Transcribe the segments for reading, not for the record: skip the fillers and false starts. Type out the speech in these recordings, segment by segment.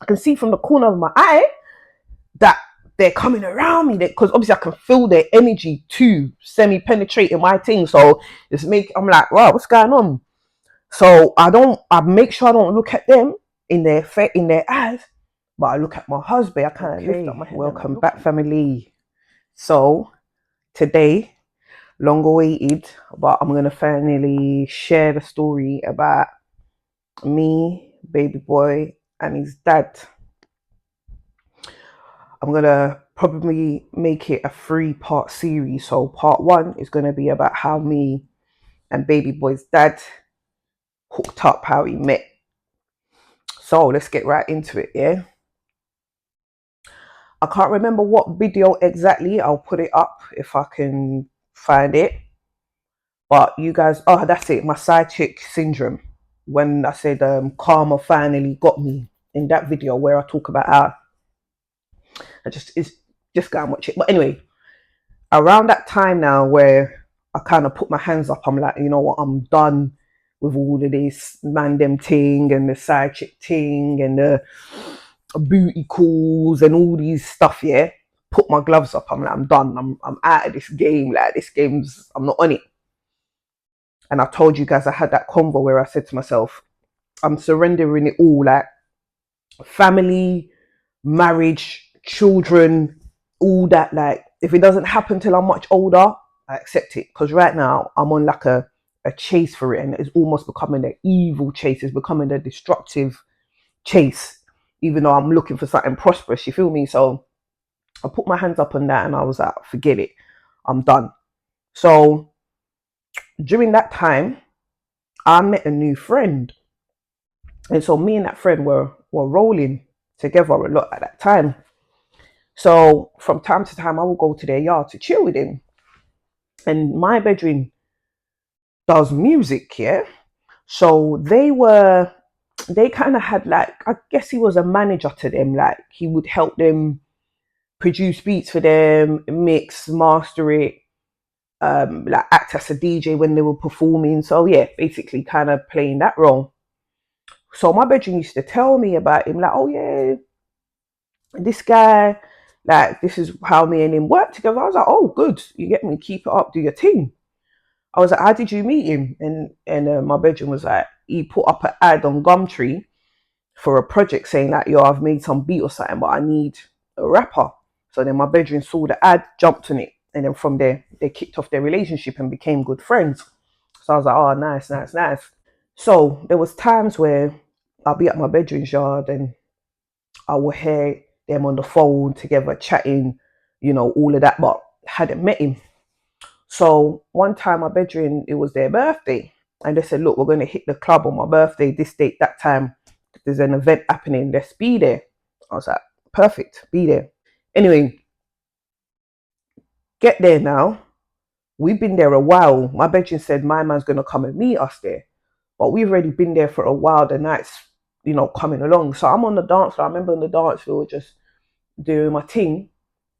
I can see from the corner of my eye that they're coming around me, because obviously I can feel their energy too semi-penetrating my thing. So I'm like, wow, what's going on? So I make sure I don't look at them in their eyes, but I look at my husband. I kind of lift up my head. Welcome back, family. So today, long awaited, but I'm gonna finally share the story about me, baby boy, and his dad. I'm gonna probably make it a 3-part series. So part 1 is gonna be about how me and baby boy's dad hooked up, how we met. So let's get right into it, yeah? I can't remember what video exactly. I'll put it up if I can find it. But you guys, oh, that's it. My side chick syndrome. When I said karma finally got me in that video where I talk about how it's just go and watch it. But anyway, around that time now where I kind of put my hands up, I'm like, you know what, I'm done with all of this man them ting and the side chick ting and the booty calls and all these stuff, yeah. Put my gloves up. I'm like, I'm done. I'm out of this game. Like this game's, I'm not on it. And I told you guys I had that convo where I said to myself, I'm surrendering it all, like family, marriage, children, all that. Like if it doesn't happen till I'm much older, I accept it. Because right now I'm on like a chase for it, and it's almost becoming an evil chase. It's becoming a destructive chase, even though I'm looking for something prosperous. You feel me? So I put my hands up on that and I was like, forget it. I'm done. So during that time, I met a new friend. And so me and that friend were rolling together a lot at that time. So from time to time, I would go to their yard to chill with him. And my bedroom does music, yeah? So they kind of had like, I guess he was a manager to them. Like he would help them produce beats for them, mix, master it, like act as a DJ when they were performing. So yeah, basically kind of playing that role. So my bedroom used to tell me about him, like, oh yeah, this guy, like this is how me and him work together. I was like, oh good, you get me, keep it up, do your thing. I was like, how did you meet him? And my bedroom was like, he put up an ad on Gumtree for a project saying like, yo, I've made some beat or something, but I need a rapper. So then my bedroom saw the ad, jumped on it, and then from there they kicked off their relationship and became good friends. So I was like, oh, nice, nice, nice. So there was times where I'll be at my bedroom's yard and I will hear them on the phone together chatting, all of that, but hadn't met him. So one time my bedroom, it was their birthday, and they said, look, we're going to hit the club on my birthday, this date, that time. There's an event happening, let's be there. I was like, perfect, be there. Anyway, get there now. We've been there a while. My bedroom said my man's going to come and meet us there. But we've already been there for a while. The night's, coming along. So I'm on the dance floor. I remember on the dance floor just doing my thing.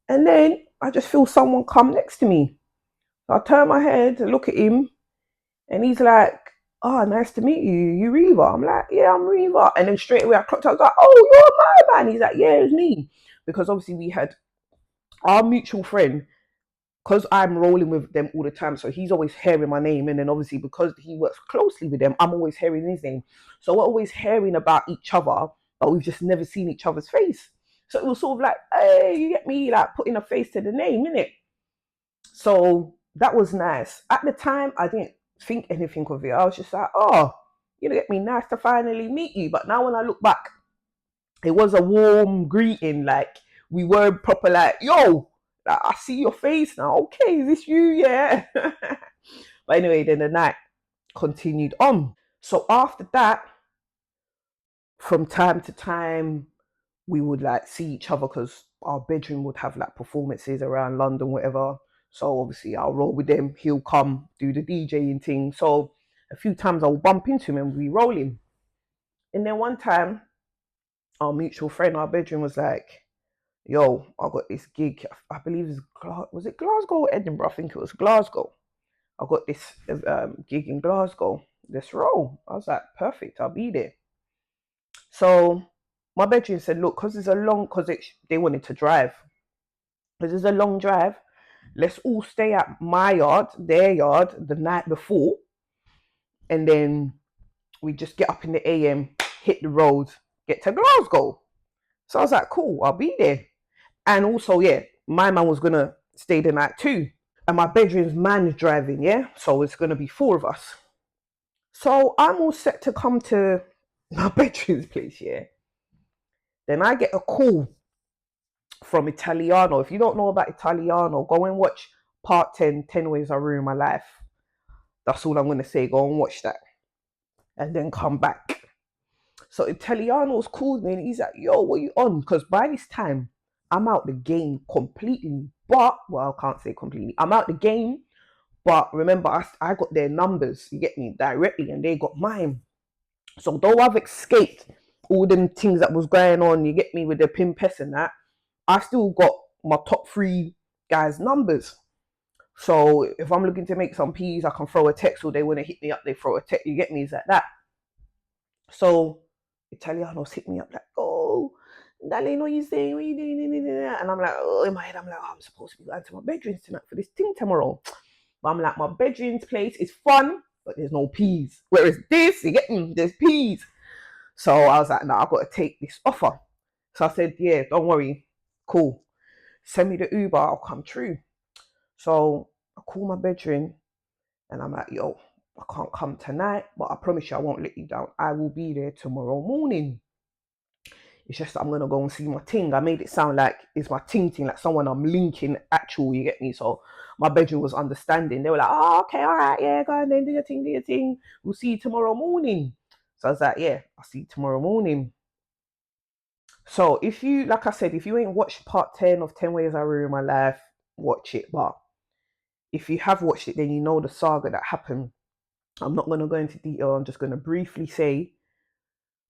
And then I just feel someone come next to me. So I turn my head and look at him. And he's like, oh, nice to meet you. You Reva? I'm like, yeah, I'm Reva. And then straight away I clocked, I was like, oh, you're my man. He's like, yeah, it's me. Because obviously we had our mutual friend, because I'm rolling with them all the time. So he's always hearing my name. And then obviously because he works closely with them, I'm always hearing his name. So we're always hearing about each other, but we've just never seen each other's face. So it was sort of like, hey, you get me, like putting a face to the name, innit? So that was nice. At the time, I didn't think anything of it. I was just like, oh, you know, get me, nice to finally meet you. But now when I look back, it was a warm greeting. Like we were proper, like, yo, like, I see your face now. Okay, is this you? Yeah. But anyway, then the night continued on. So after that, from time to time, we would like see each other because our bedroom would have like performances around London, whatever. So obviously I'll roll with them. He'll come do the DJing thing. So a few times I'll bump into him and we rolling. And then one time, our mutual friend, our bedroom was like, "Yo, I got this gig. I believe it's was it Glasgow or Edinburgh? I think it was Glasgow. I got this gig in Glasgow. Let's roll." I was like, "Perfect. I'll be there." So my bedroom said, look, because it's a long, because they wanted to drive. Because it's a long drive, let's all stay at my yard, their yard, the night before. And then we just get up in the AM, hit the road, get to Glasgow. So I was like, cool, I'll be there. And also, yeah, my man was going to stay the night too. And my bedroom's man driving, yeah? So it's going to be 4 of us. So I'm all set to come to my bedroom's place, yeah? Then I get a call from Italiano. If you don't know about Italiano, go and watch part 10, 10 Ways I Ruined My Life. That's all I'm going to say. Go and watch that. And then come back. So Italiano's called me and he's like, yo, what are you on? Because by this time, I'm out the game completely. But, well, I can't say completely. I'm out the game. But remember, I got their numbers, you get me, directly, and they got mine. So though I've escaped all them things that was going on, you get me, with the pimpess and that, I still got my top 3 guys' numbers. So if I'm looking to make some peas, I can throw a text, or they want to hit me up, they throw a text, you get me, it's like that. So Italianos hit me up like, oh, darling, what you saying? What you doing? And I'm like, oh, in my head, I'm like, oh, I'm supposed to be going to my bedroom tonight for this thing tomorrow. But I'm like, my bedroom's place is fun, but there's no peas. Whereas this, you get me, there's peas. So I was like, nah, I've got to take this offer. So I said, yeah, don't worry. Cool. Send me the Uber, I'll come through. So I call my bedroom and I'm like, yo, I can't come tonight, but I promise you I won't let you down. I will be there tomorrow morning. It's just that I'm gonna go and see my ting. I made it sound like it's my ting, like someone I'm linking actual, you get me? So my bedroom was understanding. They were like, oh, okay, all right, yeah, go on then, do your thing. We'll see you tomorrow morning. So I was like, yeah, I'll see you tomorrow morning. So if you, like I said, if you ain't watched part 10 of 10 Ways I Ruined My Life, watch it. But if you have watched it, then you know the saga that happened. I'm not going to go into detail. I'm just going to briefly say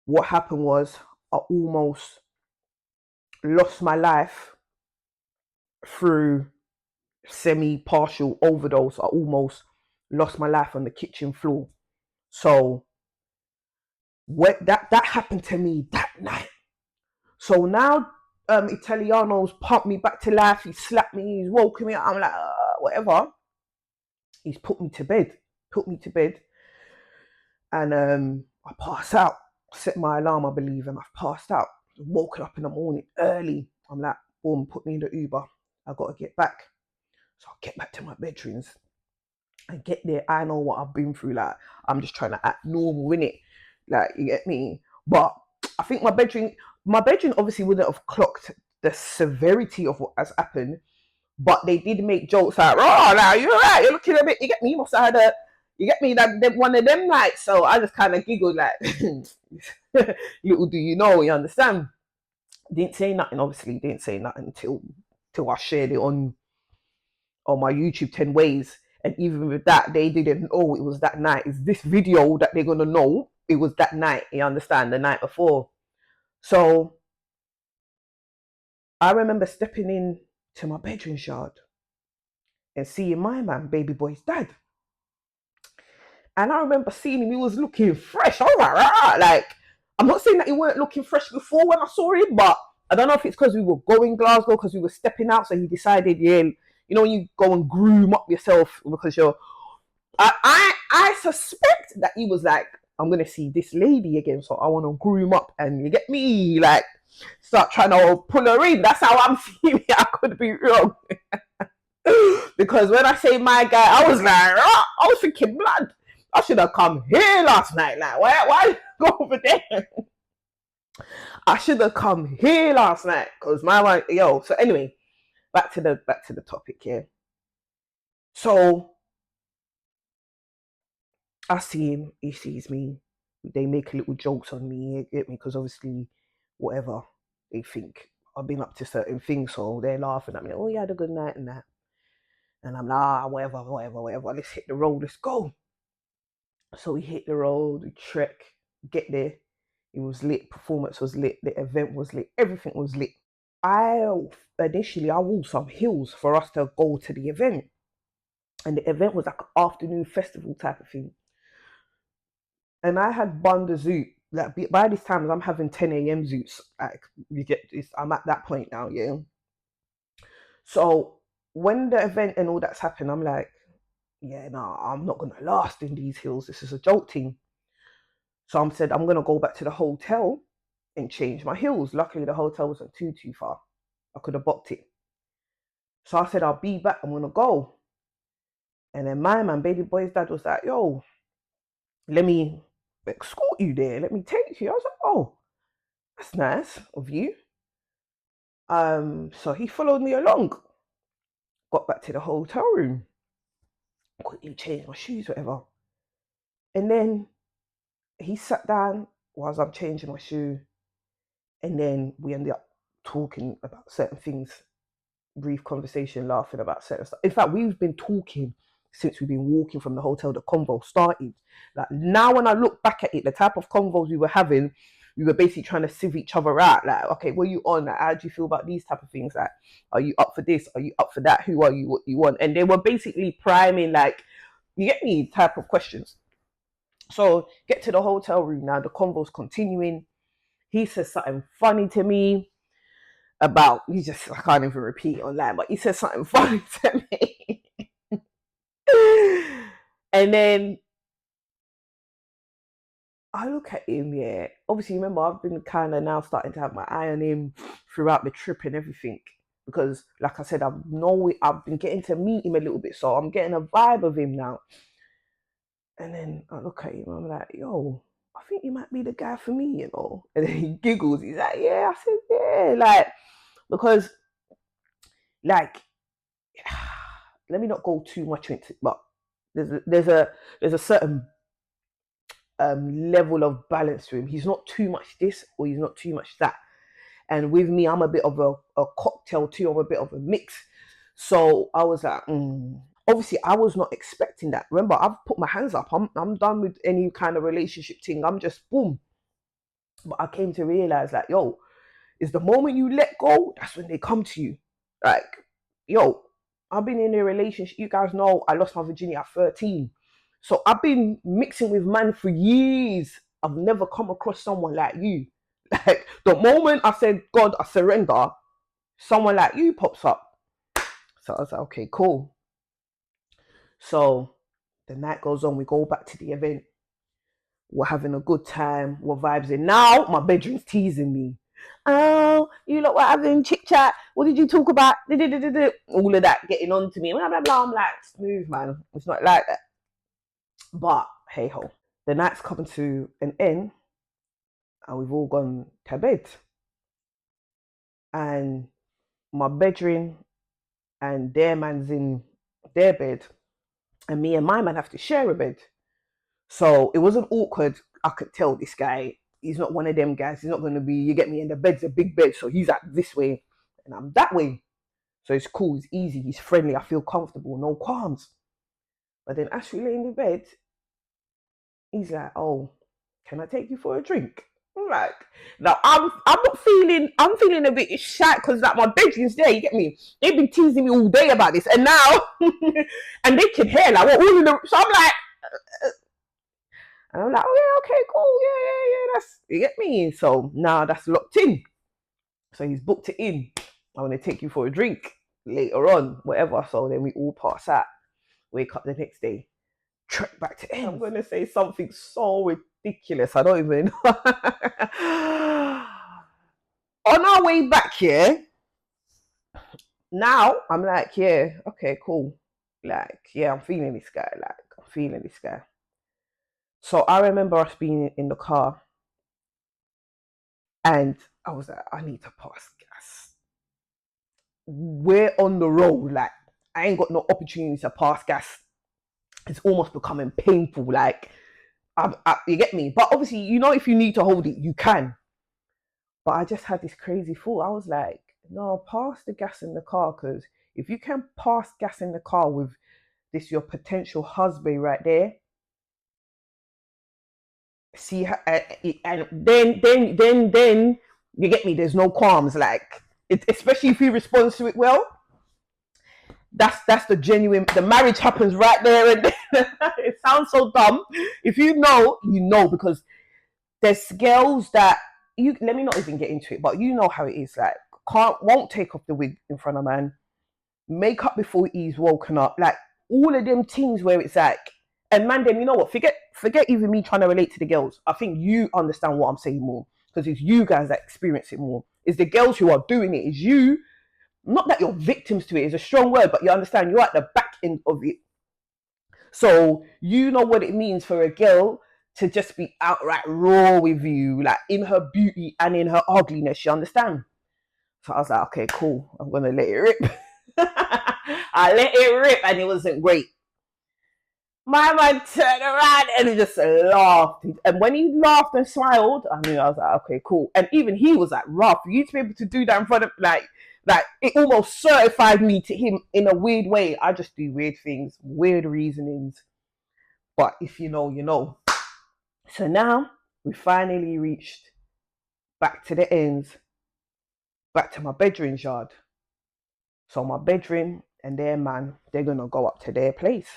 what happened was I almost lost my life through semi-partial overdose. I almost lost my life on the kitchen floor. So that happened to me that night. So now Italiano's pumped me back to life. He slapped me. He's woken me up. I'm like, whatever. He's put me to bed. And I pass out. Set my alarm, I believe, and I've passed out. Woken up in the morning early. I'm like, boom, put me in the Uber. I got to get back. So I get back to my bedrooms. I get there. I know what I've been through. Like, I'm just trying to act normal, innit? Like, you get me? But I think my bedroom obviously wouldn't have clocked the severity of what has happened. But they did make jokes like, oh, now you're right, you're looking a bit, you get me? You must have had you get me, that one of them nights. So I just kind of giggled like, little do you know, you understand? Didn't say nothing, obviously, didn't say nothing until I shared it on my YouTube 10 Ways. And even with that, they didn't know it was that night. It's this video that they're going to know it was that night, you understand, the night before. So I remember stepping in to my bedroom yard and seeing my man, baby boy's dad. And I remember seeing him, he was looking fresh. I was like, rah! Like, I'm not saying that he weren't looking fresh before when I saw him, but I don't know if it's because we were going Glasgow, because we were stepping out. So he decided, yeah, you know, when you go and groom up yourself because you're, I suspect that he was like, I'm going to see this lady again. So I want to groom up and you get me, like, start trying to pull her in. That's how I'm seeing it. I could be wrong. Because when I say my guy, I was like, I was thinking, blood, I should have come here last night. Like, why go over there? I should have come here last night because my wife, yo. So anyway, back to the topic here. So I see him, he sees me. They make little jokes on me, you get me? Because obviously, whatever they think, I've been up to certain things, so they're laughing at me. Oh, you had a good night and that. And I'm like, whatever. Let's hit the road. Let's go. So we hit the road, we trek, get there. It was lit. Performance was lit. The event was lit. Everything was lit. I walked some hills for us to go to the event. And the event was like an afternoon festival type of thing. And I had bun the zoot like by this time I'm having 10 a.m. zoots. Like you get this, I'm at that point now, yeah. So when the event and all that's happened, I'm like, yeah, nah, I'm not gonna last in these hills. This is a joke team. So I said I'm gonna go back to the hotel and change my heels. Luckily the hotel wasn't too far. I could have booked it. So I said I'll be back, I'm gonna go. And then my man, baby boy's dad was like, yo, let me escort you there, let me take you. I was like, oh, that's nice of you. So he followed me along, got back to the hotel room, quickly changed my shoes, whatever. And then he sat down whilst I'm changing my shoe, and then we ended up talking about certain things, brief conversation, laughing about certain stuff. In fact, we've been talking since we've been walking from the hotel. The convo started. Like now, when I look back at it, the type of convos we were having, we were basically trying to sieve each other out. Like, okay, what are you on? Like, how do you feel about these type of things? Like, are you up for this? Are you up for that? Who are you? What you want? And they were basically priming, like, you get me, type of questions. So get to the hotel room now. The convo's continuing. He says something funny to me about, I can't even repeat it online, but he said something funny to me. And then I look at him, yeah. Obviously, remember, I've been kind of now starting to have my eye on him throughout the trip and everything. Because, like I said, I've been getting to meet him a little bit, so I'm getting a vibe of him now. And then I look at him, I'm like, yo, I think you might be the guy for me, you know. And then he giggles, he's like, yeah. I said, yeah, like, because, like, let me not go too much into it, but there's a certain level of balance to him. He's not too much this or he's not too much that. And with me, I'm a bit of a cocktail too. I'm a bit of a mix. So I was like, obviously, I was not expecting that. Remember, I've put my hands up. I'm done with any kind of relationship thing. I'm just boom. But I came to realize, like, yo, is the moment you let go, that's when they come to you. Like, yo, I've been in a relationship. You guys know I lost my virginity at 13. So I've been mixing with man for years. I've never come across someone like you. Like the moment I said, God, I surrender, someone like you pops up. So I was like, okay, cool. So the night goes on, we go back to the event. We're having a good time. We're vibing. Now my bedroom's teasing me. Oh, you lot were having chit chat. What did you talk about? All of that getting on to me. Blah, blah, blah. I'm like, smooth, man. It's not like that. But hey ho. The night's coming to an end and we've all gone to bed. And my bedroom and their man's in their bed. And me and my man have to share a bed. So it wasn't awkward. I could tell this guy, he's not one of them guys. He's not going to be, you get me, in the bed's a big bed. So he's at this way and I'm that way. So it's cool, it's easy, he's friendly, I feel comfortable, no qualms. But then as we lay in the bed, he's like, oh, can I take you for a drink? I'm like, now I'm not feeling, I'm feeling a bit shy because like my bedroom's there, you get me? They've been teasing me all day about this and now, and they can hear like, we're all in the, so I'm like, and I'm like, oh yeah, okay, cool, yeah, that's, you get me? So now that's locked in. So he's booked it in. I want to take you for a drink later on, whatever. So then we all pass out, wake up the next day, trek back to ends. I'm going to say something so ridiculous. I don't even know. On our way back here, now I'm like, yeah, okay, cool. Like, yeah, I'm feeling this guy. Like, I'm feeling this guy. So I remember us being in the car and I was like, I need to pass gas. We're on the road. Like, I ain't got no opportunity to pass gas. It's almost becoming painful. Like, you get me? But obviously, you know, if you need to hold it, you can. But I just had this crazy thought. I was like, no, pass the gas in the car, because if you can pass gas in the car with this your potential husband right there, see, and then you get me. There's no qualms. Like, especially if he responds to it well. That's the genuine. The marriage happens right there, and it sounds so dumb. If you know, you know, because there's girls that you let me not even get into it, but you know how it is. Like, won't take off the wig in front of man, make up before he's woken up, like all of them things where it's like, and man, them, you know what? Forget even me trying to relate to the girls. I think you understand what I'm saying more because it's you guys that experience it more. It's the girls who are doing it. Is you, not that you're victims to it. Is a strong word, but you understand you're at the back end of it. So you know what it means for a girl to just be outright raw with you, like in her beauty and in her ugliness. You understand? So I was like, okay, cool. I'm gonna let it rip. I let it rip, and it wasn't great. My man turned around and he just laughed. And when he laughed and smiled, I knew I was like, okay, cool. And even he was like, rough. For you to be able to do that in front of like it almost certified me to him in a weird way. I just do weird things, weird reasonings. But if you know, you know. So now we finally reached back to the ends, back to my bedroom yard. So my bedroom and their man, they're gonna go up to their place.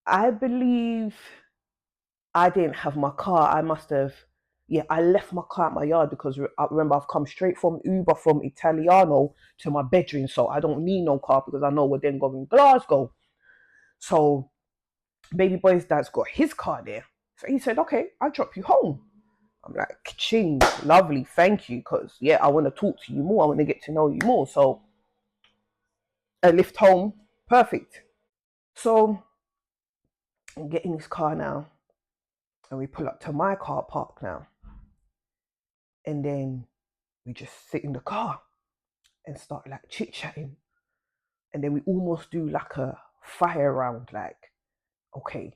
I believe I didn't have my car. I must have, yeah, I left my car at my yard because I remember I've come straight from Uber from Italiano to my bedroom. So I don't need no car because I know we're then going Glasgow. So baby boy's dad's got his car there. So he said, okay, I'll drop you home. I'm like, ching, lovely, thank you. Because, yeah, I want to talk to you more. I want to get to know you more. So a lift home, perfect. So I'm getting his car now. And we pull up to my car park now. And then we just sit in the car and start like chit chatting. And then we almost do like a fire round, like, okay,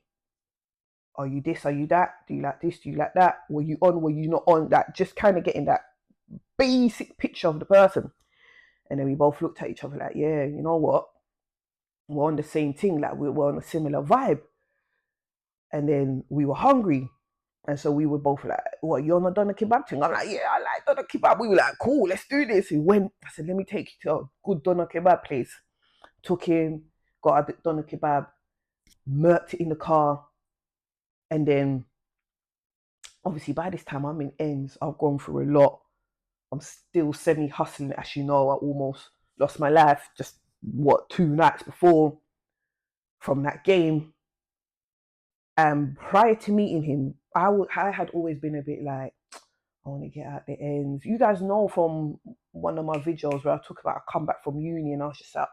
are you this? Are you that? Do you like this? Do you like that? Were you on? Were you not on? That just kind of getting that basic picture of the person. And then we both looked at each other like, yeah, you know what? We're on the same thing, like we're on a similar vibe. And then we were hungry. And so we were both like, what, you're on a doner kebab thing? I'm like, yeah, I like doner kebab. We were like, cool, let's do this. We went, I said, let me take you to a good doner kebab place. Took him, got a doner kebab, murked it in the car. And then, obviously, by this time, I'm in ends. I've gone through a lot. I'm still semi-hustling. As you know, I almost lost my life just, 2 nights before from that game. And prior to meeting him, I had always been a bit like, I want to get out the ends. You guys know from one of my videos where I talk about I come back from uni and I was just like,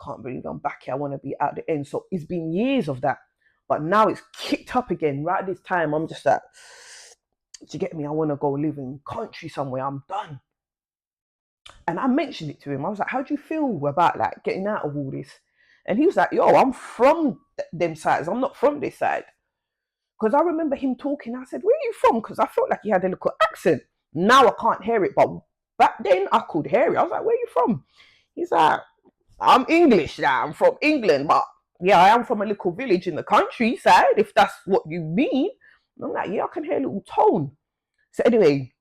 can't believe I'm back here. I want to be out the end. So it's been years of that. But now it's kicked up again. Right at this time, I'm just like, do you get me? I want to go live in country somewhere. I'm done. And I mentioned it to him. I was like, how do you feel about like getting out of all this? And he was like, yo, I'm from them sides. I'm not from this side. Because I remember him talking. I said, where are you from? Because I felt like he had a little accent. Now I can't hear it. But back then I could hear it. I was like, where are you from? He's like, I'm English now. I'm from England. But yeah, I am from a little village in the countryside, if that's what you mean. And I'm like, yeah, I can hear a little tone. So anyway,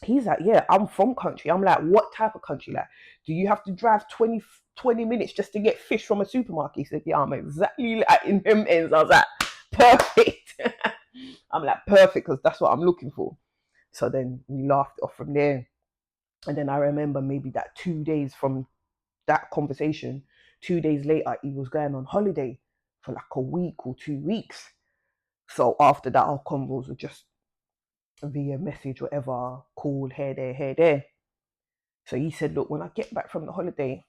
he's like, yeah, I'm from country. I'm like, what type of country? Like, do you have to drive 20 minutes just to get fish from a supermarket? He said, yeah, I'm exactly like in them ends. I was like, perfect. I'm like, perfect, because that's what I'm looking for. So then we laughed off from there. And then I remember maybe that 2 days from that conversation, 2 days later, he was going on holiday for like a week or 2 weeks. So after that, our convos were just via message, whatever, call, here, there. So he said, look, when I get back from the holiday,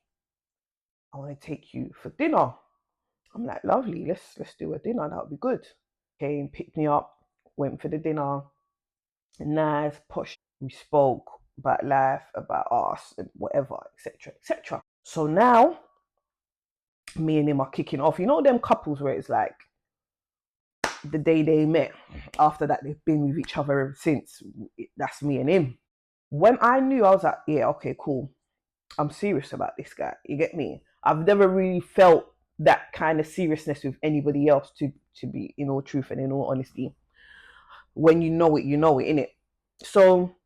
I want to take you for dinner. I'm like, lovely, let's do a dinner, that would be good. Came, picked me up, went for the dinner. Nice, posh. We spoke about life, about us, and whatever, etc., etc. So now, me and him are kicking off. You know them couples where it's like the day they met. After that, they've been with each other ever since. That's me and him. When I knew, I was like, yeah, okay, cool. I'm serious about this guy. You get me? I've never really felt that kind of seriousness with anybody else, to be in all truth and in all honesty. When you know it, innit? So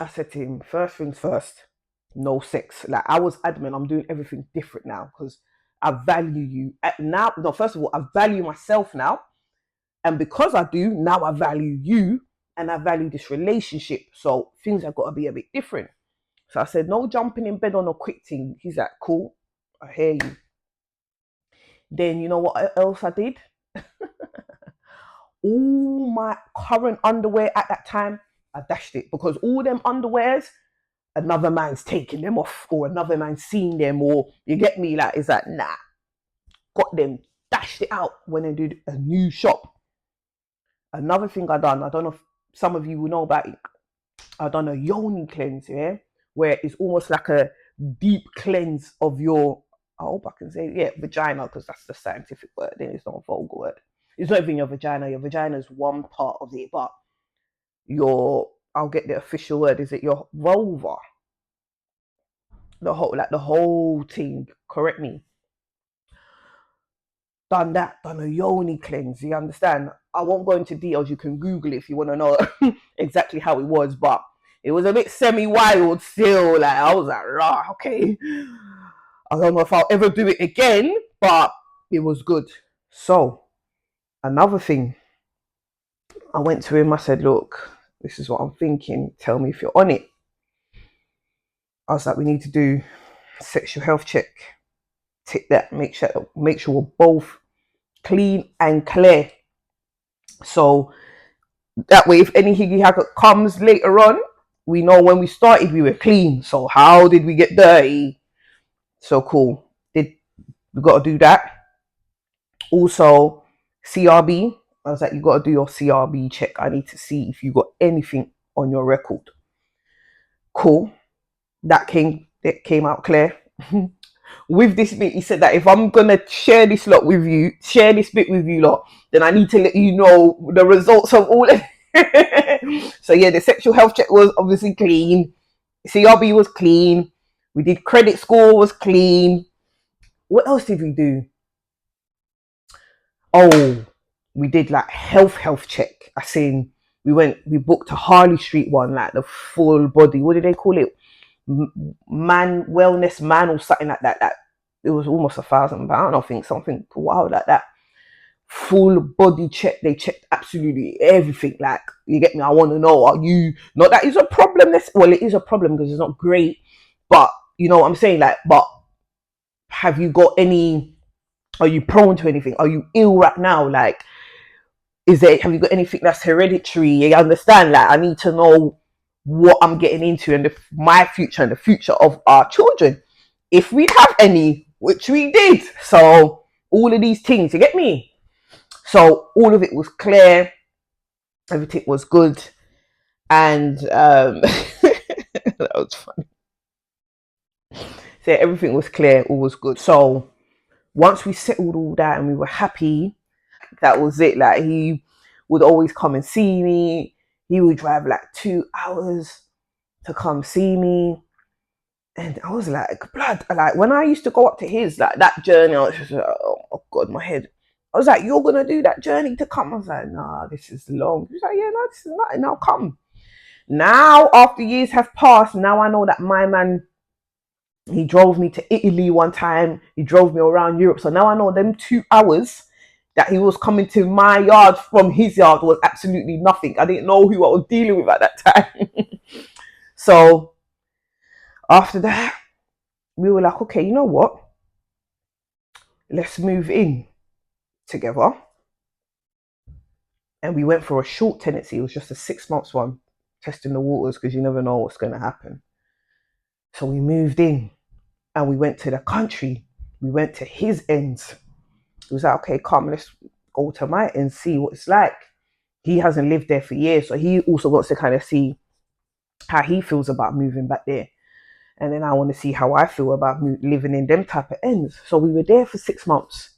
I said to him, first things first, no sex. Like, I was adamant, I'm doing everything different now because I value you now. No, first of all, I value myself now. And because I do, now I value you and I value this relationship. So things have got to be a bit different. So I said, no jumping in bed on a quick thing. He's like, cool, I hear you. Then you know what else I did? All my current underwear at that time, I dashed it because all them underwears, another man's taking them off or another man's seen them, or you get me, like, is that nah, got them, dashed it out when I did a new shop. Another thing I done, I don't know if some of you will know about it, I done a yoni cleanse, yeah, where it's almost like a deep cleanse of your, I hope I can say, yeah, vagina, because that's the scientific word, then it's not a vulgar word. It's not even your vagina. Your vagina is one part of it, but your, I'll get the official word, is it your vulva? The whole thing, correct me. Done that, done a yoni cleanse, you understand? I won't go into details, you can Google it if you want to know exactly how it was, but it was a bit semi-wild still. Like, I was like, rah, okay. I don't know if I'll ever do it again, but it was good. So, another thing, I went to him, I said, look, this is what I'm thinking, tell me if you're on it. I was like, we need to do sexual health check. Tick that, make sure we're both clean and clear. So that way, if any higgy haggard comes later on, we know when we started we were clean. So how did we get dirty? So cool. We got to do that. Also, CRB. I was like, you got to do your CRB check. I need to see if you got anything on your record. Cool. That came out clear. With this bit, he said that if I'm gonna share this bit with you lot, then I need to let you know the results of all of it. So yeah, the sexual health check was obviously clean. CRB was clean. We did credit score was clean. What else did we do? Oh, we did like health check. I seen we booked a Harley Street one, like the full body. What did they call it? Man wellness man or something like that. That it was almost £1,000. I think something wild like that. Full body check. They checked absolutely everything. Like, you get me? I want to know, are you, not that is a problem. Well, it is a problem because it's not great, but you know what I'm saying. Like, but have you got any? Are you prone to anything? Are you ill right now? Like, have you got anything that's hereditary? You understand? Like, I need to know what I'm getting into and my future and the future of our children, if we have any, which we did. So all of these things, you get me? So all of it was clear, everything was good, and that was funny. So everything was clear, all was good. So once we settled all that and we were happy, that was it. Like, he would always come and see me. He would drive like 2 hours to come see me. And I was like, blood. Like, when I used to go up to his, like, that journey, I was just like, oh God, my head. I was like, you're going to do that journey to come? I was like, nah, this is long. He was like, yeah, no, this is nothing. Now come. Now, after years have passed, now I know that my man, he drove me to Italy one time. He drove me around Europe. So now I know them 2 hours that he was coming to my yard from his yard was absolutely nothing. I didn't know who I was dealing with at that time. So after that, we were like, okay, you know what? Let's move in together. And we went for a short tenancy. It was just a 6 months one, testing the waters because you never know what's going to happen. So we moved in and we went to the country. We went to his ends. He was like, okay, come, let's go to my end, see what it's like. He hasn't lived there for years, so he also wants to kind of see how he feels about moving back there. And then I want to see how I feel about living in them type of ends. So we were there for 6 months.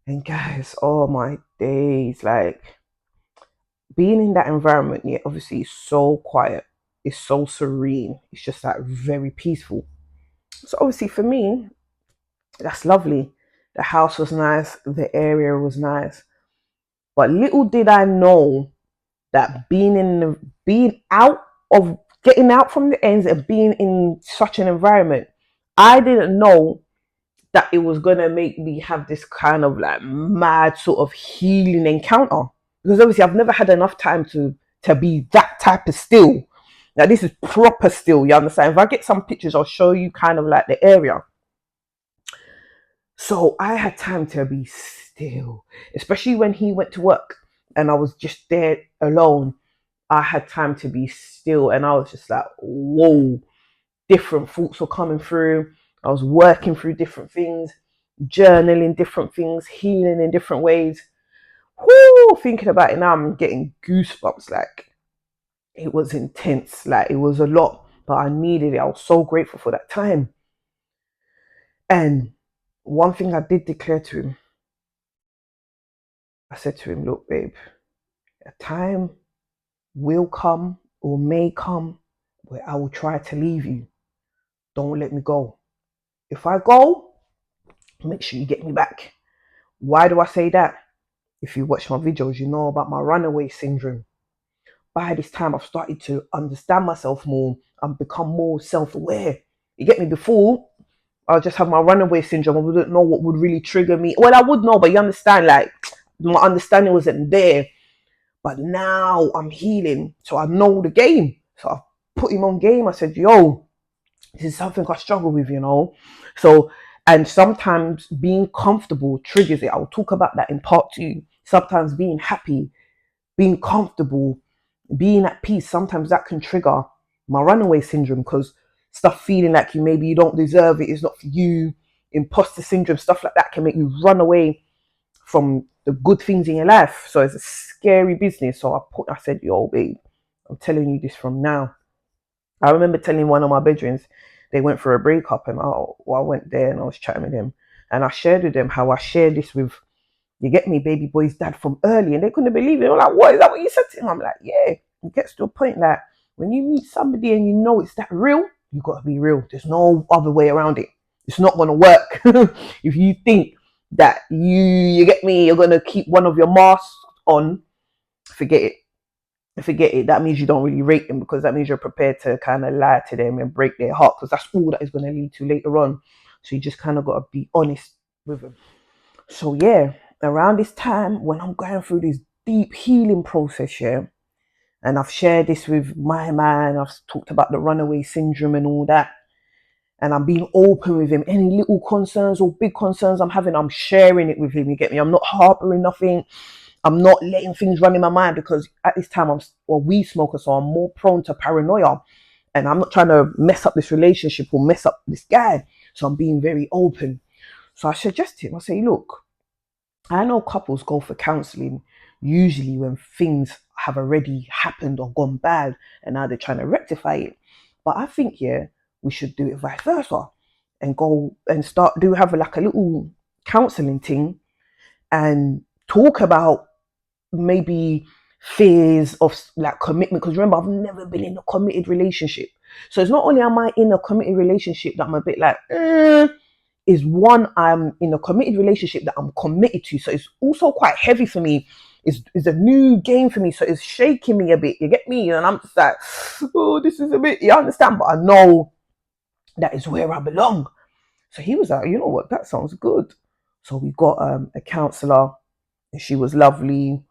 And guys, oh my days, like, being in that environment, yeah, obviously it's so quiet. It's so serene. It's just like very peaceful. So obviously for me, that's lovely. The house was nice. The area was nice. But little did I know that being out of getting out from the ends and being in such an environment, I didn't know that it was gonna make me have this kind of like mad sort of healing encounter, because obviously I've never had enough time to be that type of still. Now this is proper still, you understand? If I get some pictures, I'll show you kind of like the area. So I had time to be still, especially when he went to work and I was just there alone. I had time to be still, and I was just like, whoa, different thoughts were coming through. I was working through different things, journaling different things, healing in different ways. Whoo, thinking about it now, I'm getting goosebumps. Like, it was intense, like, it was a lot, but I needed it. I was so grateful for that time. And one thing I did declare to him, I said to him, look, babe, a time will come or may come where I will try to leave you. Don't let me go. If I go, make sure you get me back. Why do I say that? If you watch my videos, you know about my runaway syndrome. By this time, I've started to understand myself more and become more self-aware. You get me? Before, I just have my runaway syndrome. I wouldn't know what would really trigger me. Well, I would know, but you understand, like, my understanding wasn't there. But now I'm healing, so I know the game. So I put him on game. I said, yo, this is something I struggle with, you know. So, and sometimes being comfortable triggers it. I'll talk about that in part 2. Sometimes being happy, being comfortable, being at peace, sometimes that can trigger my runaway syndrome, because stuff feeling like you don't deserve it, it's not for you, imposter syndrome, stuff like that can make you run away from the good things in your life. So it's a scary business. So I said, yo, babe, I'm telling you this from now. I remember telling one of my bedrooms, they went for a breakup, and I went there and I was chatting with him, and I shared with them how I shared this with, you get me, baby boy's dad from early, and they couldn't believe it. They were like, what, is that what you said to him? I'm like, yeah. It gets to a point that when you meet somebody and you know it's that real, you got to be real. There's no other way around it. It's not going to work. If you think that you get me, you're going to keep one of your masks on, forget it. Forget it. That means you don't really rate them, because that means you're prepared to kind of lie to them and break their heart, because that's all that is going to lead to later on. So you just kind of got to be honest with them. So yeah, around this time when I'm going through this deep healing process, yeah, and I've shared this with my man, I've talked about the runaway syndrome and all that, and I'm being open with him. Any little concerns or big concerns I'm having, I'm sharing it with him. You get me? I'm not harboring nothing. I'm not letting things run in my mind, because at this time I'm a weed smoker, so I'm more prone to paranoia, and I'm not trying to mess up this relationship or mess up this guy. So I'm being very open. So I suggest to him, I say, look, I know couples go for counseling usually when things have already happened or gone bad, and now they're trying to rectify it. But I think, yeah, we should do it vice versa and go and have like a little counseling thing and talk about maybe fears of like commitment. Because remember, I've never been in a committed relationship. So it's not only am I in a committed relationship that I'm a bit like, is one, I'm in a committed relationship that I'm committed to. So it's also quite heavy for me. It's a new game for me. So it's shaking me a bit. You get me? And I'm just like, oh, this is a bit, you understand? But I know that is where I belong. So he was like, you know what? That sounds good. So we got a counselor, and she was lovely.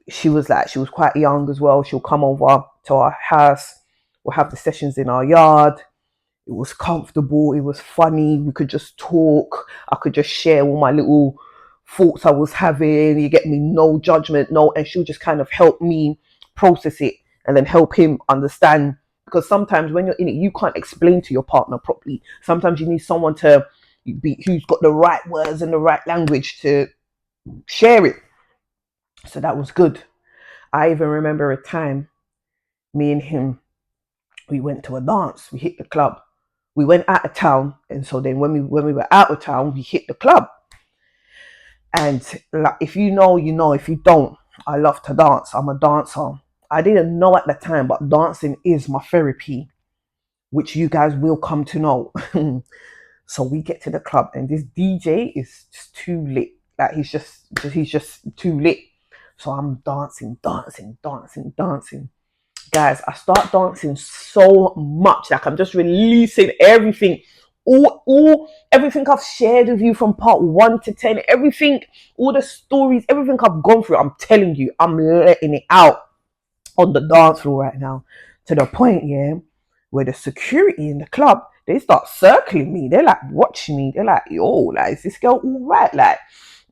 She was quite young as well. She'll come over to our house. We'll have the sessions in our yard. It was comfortable. It was funny. We could just talk. I could just share all my little thoughts I was having. You get me? No judgment, no. And she'll just kind of help me process it and then help him understand. Because sometimes when you're in it, you can't explain to your partner properly. Sometimes you need someone to be who's got the right words and the right language to share it. So that was good. I even remember a time, me and him, we went to a dance. We hit the club. We went out of town, and so then when we were out of town, we hit the club. And like, if you know, you know. If you don't, I love to dance. I'm a dancer. I didn't know at the time, but dancing is my therapy, which you guys will come to know. So we get to the club, and this DJ is just too lit. Like he's just too lit. So I'm dancing, dancing, dancing, dancing. Guys, I start dancing so much, like I'm just releasing everything, all everything I've shared with you from part 1 to 10, everything, all the stories, everything I've gone through, I'm telling you, I'm letting it out on the dance floor right now. To the point, yeah, where the security in the club, they start circling me. They're like watching me. They're like, yo, like, is this girl all right? Like,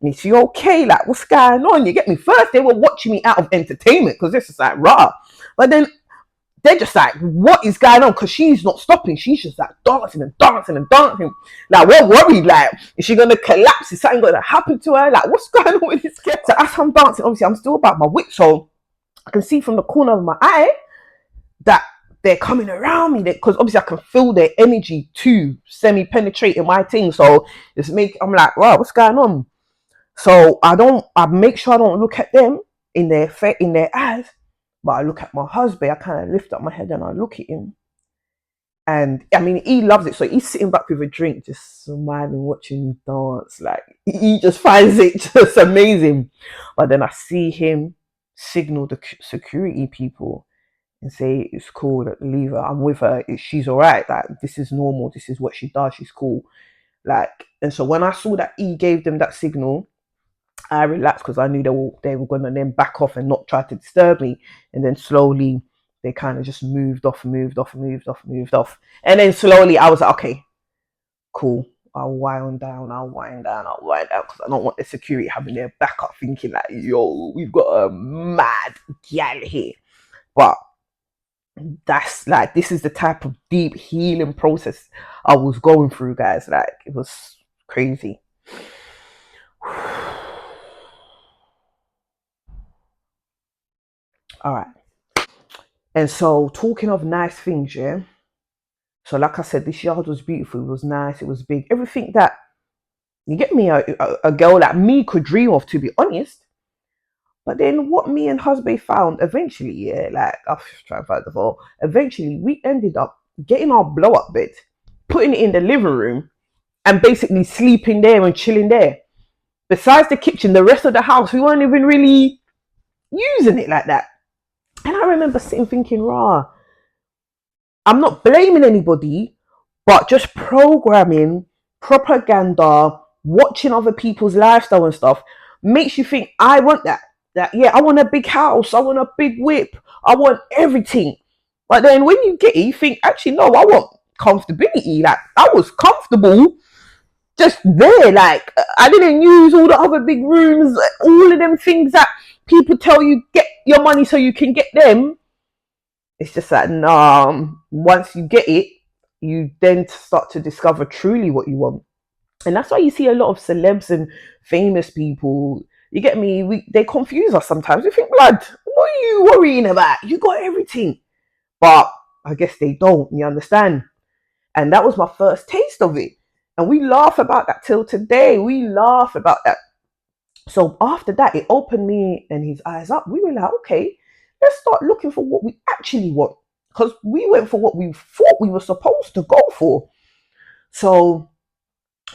is she okay? Like, what's going on? You get me? First, they were watching me out of entertainment because this is like raw. But then they're just like, what is going on? Because she's not stopping. She's just like dancing and dancing and dancing. Like, we're worried. Like, is she going to collapse? Is something going to happen to her? Like, what's going on with this girl? So as I'm dancing, obviously, I'm still about my wit. So I can see from the corner of my eye that they're coming around me because obviously I can feel their energy too semi-penetrating my thing. So I'm like, wow, what's going on? So I make sure I don't look at them in their eyes, but I look at my husband. I kind of lift up my head and I look at him. And I mean, he loves it. So he's sitting back with a drink, just smiling, watching me dance. Like, he just finds it just amazing. But then I see him signal the security people and say, it's cool, leave her, I'm with her, she's all right. Like, this is normal. This is what she does. She's cool. Like, and so when I saw that he gave them that signal, I relaxed because I knew they were going to then back off and not try to disturb me. And then slowly they kind of just moved off. And then slowly I was like, okay, cool. I'll wind down because I don't want the security having their back up thinking like, yo, we've got a mad gal here. But that's like, this is the type of deep healing process I was going through, guys. Like, it was crazy. All right. And so, talking of nice things, yeah. So, like I said, this yard was beautiful. It was nice. It was big. Everything that you get me, a girl like me could dream of, to be honest. But then, what me and husband found eventually, yeah, like I'll try and find the phone. Eventually, we ended up getting our blow up bed, putting it in the living room, and basically sleeping there and chilling there. Besides the kitchen, the rest of the house, we weren't even really using it like that. And I remember sitting thinking, rah, I'm not blaming anybody, but just programming, propaganda, watching other people's lifestyle and stuff makes you think, I want that. That, yeah, I want a big house, I want a big whip, I want everything. But then when you get it, you think, actually, no, I want comfortability. Like, I was comfortable just there. Like, I didn't use all the other big rooms, all of them things that people tell you get your money so you can get them. It's just that, nah, once you get it, you then start to discover truly what you want. And that's why you see a lot of celebs and famous people, you get me, they confuse us sometimes. We think, blood, what are you worrying about? You got everything. But I guess they don't, you understand? And that was my first taste of it. And we laugh about that till today. We laugh about that. So after that, it opened me and his eyes up. We were like, okay, let's start looking for what we actually want. Because we went for what we thought we were supposed to go for. So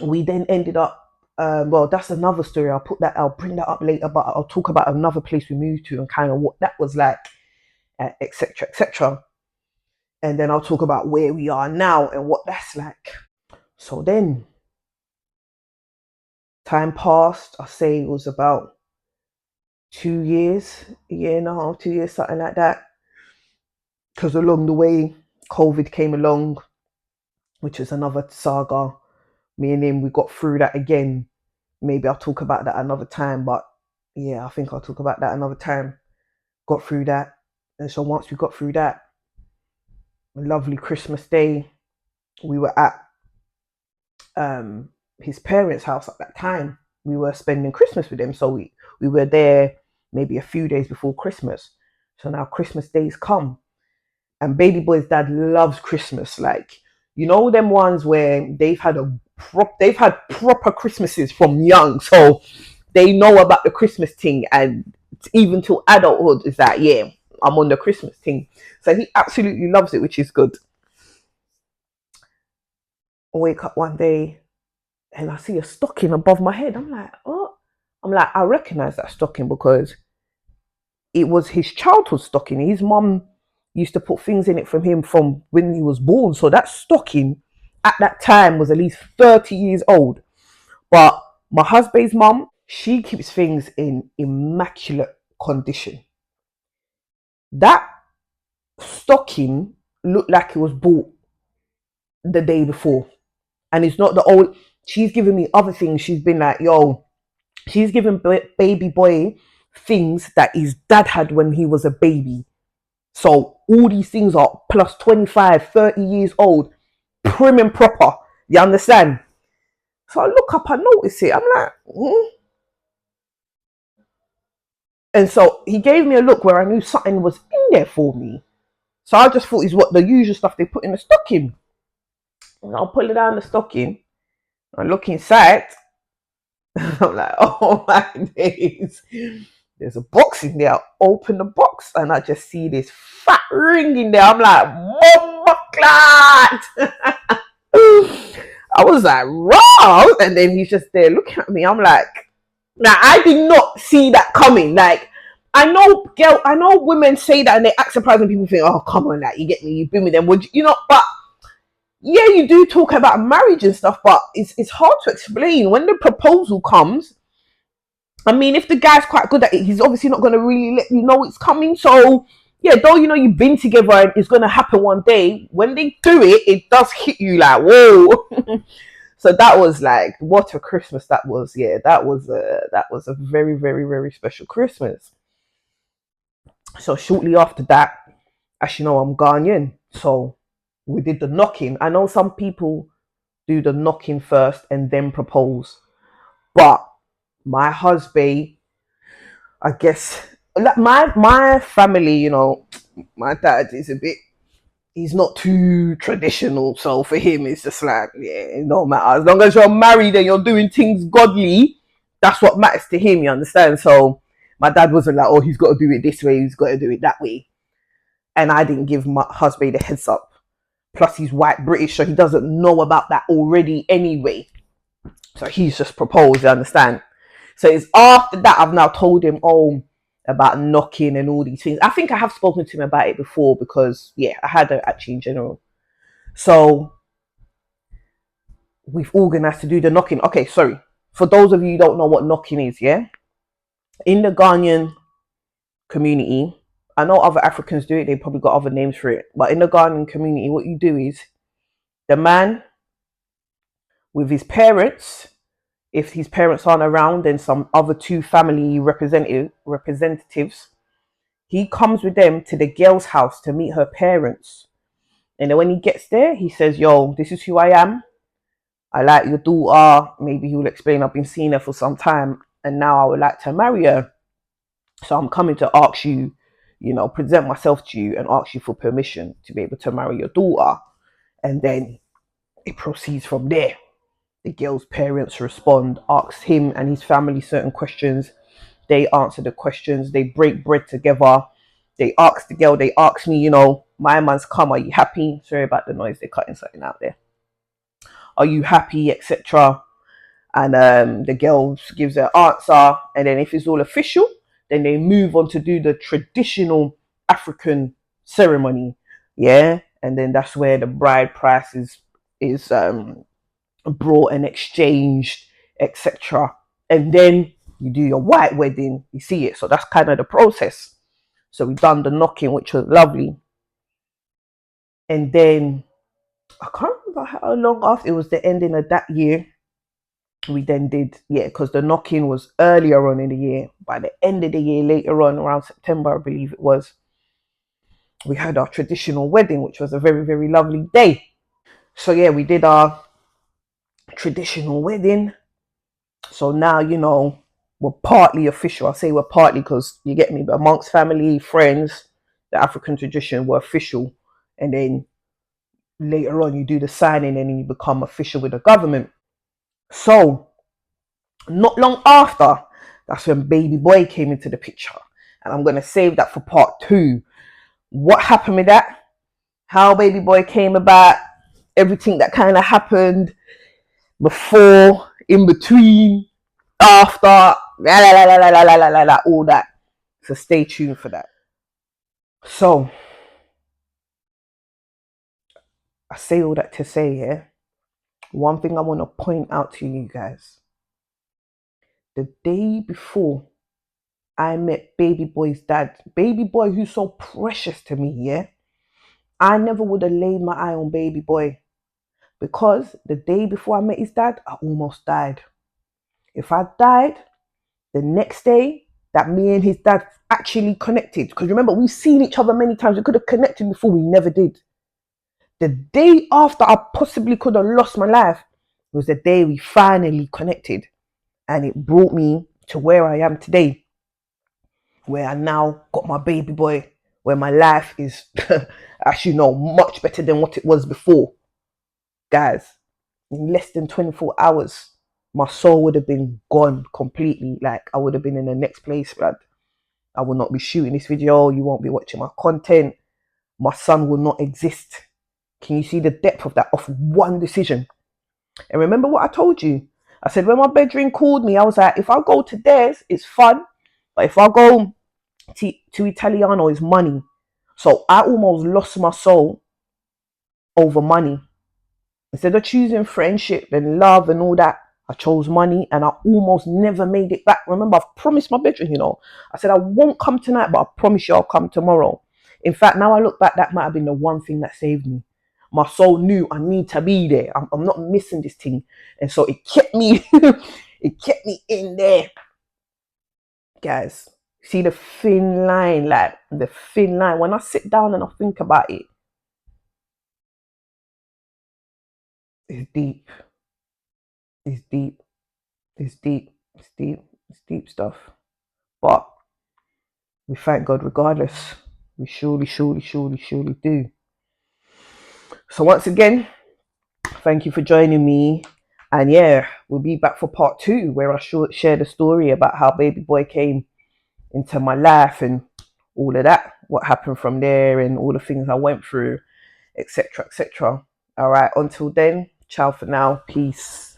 we then ended up, well, that's another story. I'll bring that up later, but I'll talk about another place we moved to and kind of what that was like, etc., etc. And then I'll talk about where we are now and what that's like. So then time passed. I say it was about 2 years, a year and a half, 2 years, something like that. Because along the way, COVID came along, which is another saga. Me and him, we got through that again. Maybe I'll talk about that another time, but yeah, I think I'll talk about that another time. Got through that. And so once we got through that, a lovely Christmas day, we were at his parents' house at that time. We were spending Christmas with him. So we were there maybe a few days before Christmas. So now Christmas days come. And baby boy's dad loves Christmas. Like, you know them ones where they've had proper Christmases from young. So they know about the Christmas thing, and even till adulthood is that, yeah, I'm on the Christmas thing. So he absolutely loves it, which is good. I wake up one day and I see a stocking above my head. I'm like, oh. I'm like, I recognize that stocking because it was his childhood stocking. His mum used to put things in it from him from when he was born. So that stocking, at that time was at least 30 years old. But my husband's mum, she keeps things in immaculate condition. That stocking looked like it was bought the day before. And it's not the old, she's given me other things. She's been like, yo, she's given baby boy things that his dad had when he was a baby. So all these things are plus 25, 30 years old, prim and proper. You understand? So I look up, I notice it. I'm like, And so he gave me a look where I knew something was in there for me. So I just thought it's what the usual stuff they put in the stocking. And I'll pull it down the stocking. I look inside. I'm like, oh my days. There's a box in there. I open the box and I just see this fat ring in there. I'm like, Mama Clot. I was like, raw. And then he's just there looking at me. I'm like, now I did not see that coming. Like, I know women say that and they act surprised when people think, oh, come on, like, you get me, you've been with them. Would you know, but yeah, you do talk about marriage and stuff, but it's hard to explain. When the proposal comes, I mean, if the guy's quite good at it, he's obviously not going to really let you know it's coming. So, yeah, though you know you've been together and it's going to happen one day, when they do it, it does hit you like, whoa. So that was like, what a Christmas that was. Yeah, that was a very, very, very special Christmas. So shortly after that, as you know, I'm Ghanaian. So we did the knocking. I know some people do the knocking first and then propose. But my husband, I guess, like my family, you know, my dad is a bit, he's not too traditional. So for him, it's just like, yeah, it don't matter. As long as you're married and you're doing things godly, that's what matters to him, you understand? So my dad wasn't like, oh, he's got to do it this way, he's got to do it that way. And I didn't give my husband a heads up. Plus, he's white British, so he doesn't know about that already anyway. So he's just proposed, you understand? So it's after that I've now told him, oh, about knocking and all these things. I think I have spoken to him about it before because, yeah, I had it actually in general. So we've organised to do the knocking. Okay, sorry. For those of you who don't know what knocking is, yeah? In the Ghanaian community, I know other Africans do it, they probably got other names for it. But in the Ghanaian community, what you do is the man with his parents, if his parents aren't around, then some other two family representatives, he comes with them to the girl's house to meet her parents. And then when he gets there, he says, yo, this is who I am. I like your daughter. Maybe he will explain, I've been seeing her for some time and now I would like to marry her. So I'm coming to ask you, you know, present myself to you and ask you for permission to be able to marry your daughter. And then it proceeds from there. The girl's parents respond, ask him and his family certain questions. They answer the questions. They break bread together. They ask the girl, they ask me, you know, my man's come. Are you happy? Sorry about the noise. They're cutting something out there. Are you happy, etc.? And the girl gives her answer. And then if it's all official, then they move on to do the traditional African ceremony. Yeah. And then that's where the bride price is brought and exchanged, etc. And then you do your white wedding, you see it. So that's kind of the process. So we done the knocking, which was lovely. And then I can't remember how long after, it was the ending of that year. We then did, yeah, because the knocking was earlier on in the year. By the end of the year, later on, around September, I believe it was, we had our traditional wedding, which was a very, very lovely day. So yeah, we did our traditional wedding. So now, you know, we're partly official. I say we're partly because you get me, but amongst family, friends, the African tradition were official. And then later on, you do the signing and then you become official with the government. So, not long after, that's when baby boy came into the picture. And I'm going to save that for part two. What happened with that? How baby boy came about, everything that kind of happened before, in between, after, all that. So stay tuned for that. So I say all that to say, yeah, One thing I want to point out to you guys, the day before I met baby boy's dad, baby boy who's so precious to me, yeah, I never would have laid my eye on baby boy, because the day before I met his dad, I almost died. If I died the next day that me and his dad actually connected, because remember, we've seen each other many times, we could have connected before, we never did. The day after I possibly could have lost my life was the day we finally connected, and it brought me to where I am today, where I now got my baby boy, where my life is, as you know, much better than what it was before. Guys, in less than 24 hours, my soul would have been gone completely. Like, I would have been in the next place, blood. I will not be shooting this video. You won't be watching my content. My son will not exist. Can you see the depth of that, of one decision? And remember what I told you? I said, when my bedroom called me, I was like, if I go to theirs, it's fun. But if I go to Italiano, it's money. So I almost lost my soul over money. Instead of choosing friendship and love and all that, I chose money, and I almost never made it back. Remember, I've promised my bedroom, I said, I won't come tonight, but I promise you I'll come tomorrow. In fact, now I look back, that might have been the one thing that saved me. My soul knew I need to be there. I'm not missing this thing. And so it kept me, it kept me in there. Guys, see the thin line, like the thin line. When I sit down and I think about it, it's deep. It's deep. It's deep. It's deep. It's deep stuff. But we thank God regardless. We surely, surely, surely, surely do. So once again, thank you for joining me. And yeah, we'll be back for part 2, where I share the story about how baby boy came into my life and all of that, what happened from there and all the things I went through, etc., etc. All right, until then, ciao for now. Peace.